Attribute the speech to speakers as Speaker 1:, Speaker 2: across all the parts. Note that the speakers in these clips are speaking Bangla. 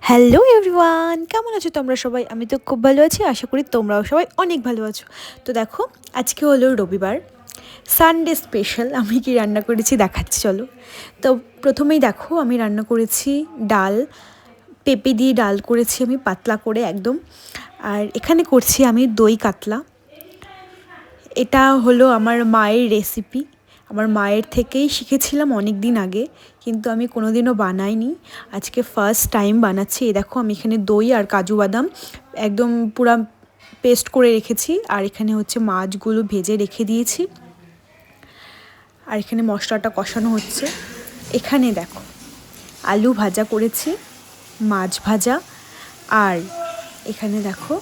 Speaker 1: হ্যালো এভরিওয়ান, কেমন আছো তোমরা সবাই? আমি তো খুব ভালো আছি, আশা করি তোমরাও সবাই অনেক ভালো আছো। তো দেখো, আজকে হলো রবিবার, সানডে স্পেশাল। আমি কি রান্না করেছি দেখাচ্ছি, চলো। তো প্রথমেই দেখো, আমি রান্না করেছি ডাল, পেঁপে দিয়ে ডাল করেছি আমি পাতলা করে একদম। আর এখানে করছি আমি দই কাতলা। এটা হলো আমার মায়ের রেসিপি, আমার মায়ের থেকেই শিখেছিলাম অনেক দিন আগে, কিন্তু আমি কোনো দিনও বানাইনি। আজকে ফার্স্ট টাইম বানাচ্ছি। এই দেখো, আমি এখানে দই আর কাজু বাদাম একদম পুরা পেস্ট করে রেখেছি, আর এখানে হচ্ছে মাছগুলো ভেজে রেখে দিয়েছি, আর এখানে মশলাটা কষানো হচ্ছে। এখানে দেখো, আলু ভাজা করেছি, মাছ ভাজা, আর এখানে দেখো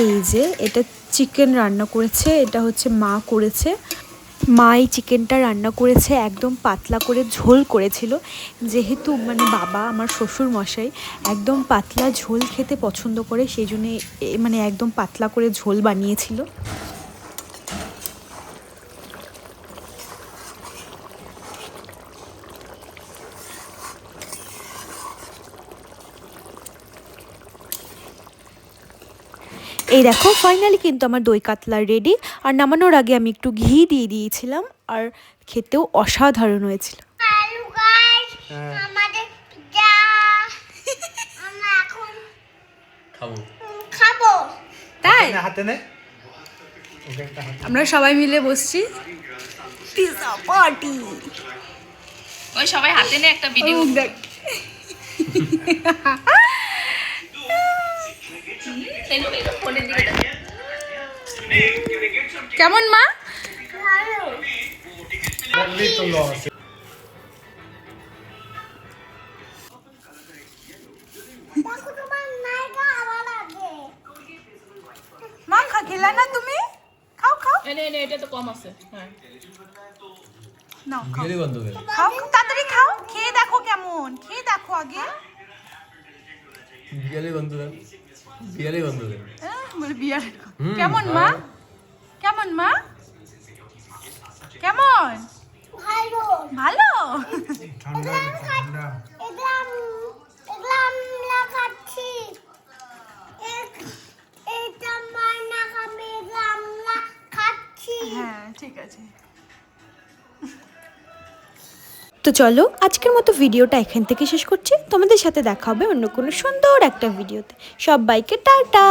Speaker 1: এই যে এটা চিকেন রান্না করেছে, এটা হচ্ছে মা করেছে। মা এই চিকেনটা রান্না করেছে, একদম পাতলা করে ঝোল করেছিল, যেহেতু মানে বাবা আমার শ্বশুর মশাই একদম পাতলা ঝোল খেতে পছন্দ করে, সেই জন্যে মানে একদম পাতলা করে ঝোল বানিয়েছিল। এই দেখো, ফাইনালি কিন্তু আমার দই কাতলা রেডি। আর নামানোর আগে আমি একটু ঘি দিয়ে দিয়েছিলাম, আর খেতেও অসাধারণ হয়েছিল।
Speaker 2: হ্যালো গাইস, আমাদের পিজ্জা আমরা এখন খাবো।
Speaker 3: তাই
Speaker 4: হাতে নে।
Speaker 3: আমরা সবাই মিলে বসছি।
Speaker 1: Pizza party.
Speaker 5: ওই সবাই হাতে নে একটা ভিডিও
Speaker 3: দেখ
Speaker 5: ফোনের দিকে দেখ।
Speaker 3: কেমন মা?
Speaker 2: দেখো তোমার নায়িকা আবার আছে।
Speaker 3: মা খেলা না তুমি? খাও খাও
Speaker 5: এনে এনে, এটা তো কম আছে। হ্যাঁ,
Speaker 3: নাও খাও
Speaker 4: বিয়ালি বন্ধ করে
Speaker 3: খাও তাড়াতাড়ি খাও, খেয়ে দেখো কেমন, খেয়ে দেখো আগে।
Speaker 4: বিয়ালি বন্ধ করে বিয়ালি বন্ধ করে
Speaker 3: বলে বিয়ার। কেমন মা? কেমন মা? কেমন?
Speaker 2: ভালো।
Speaker 3: ভালো।
Speaker 2: এগুলা আমরা খাচ্ছি। এটা মানা খাবে, এগুলা আমরা খাচ্ছি।
Speaker 3: হ্যাঁ ঠিক আছে।
Speaker 1: তো চলো, আজকের মতো ভিডিওটা এখান থেকে শেষ করছি। তোমাদের সাথে দেখা হবে অন্য কোনো সুন্দর একটা ভিডিওতে। সবাইকে টাটা।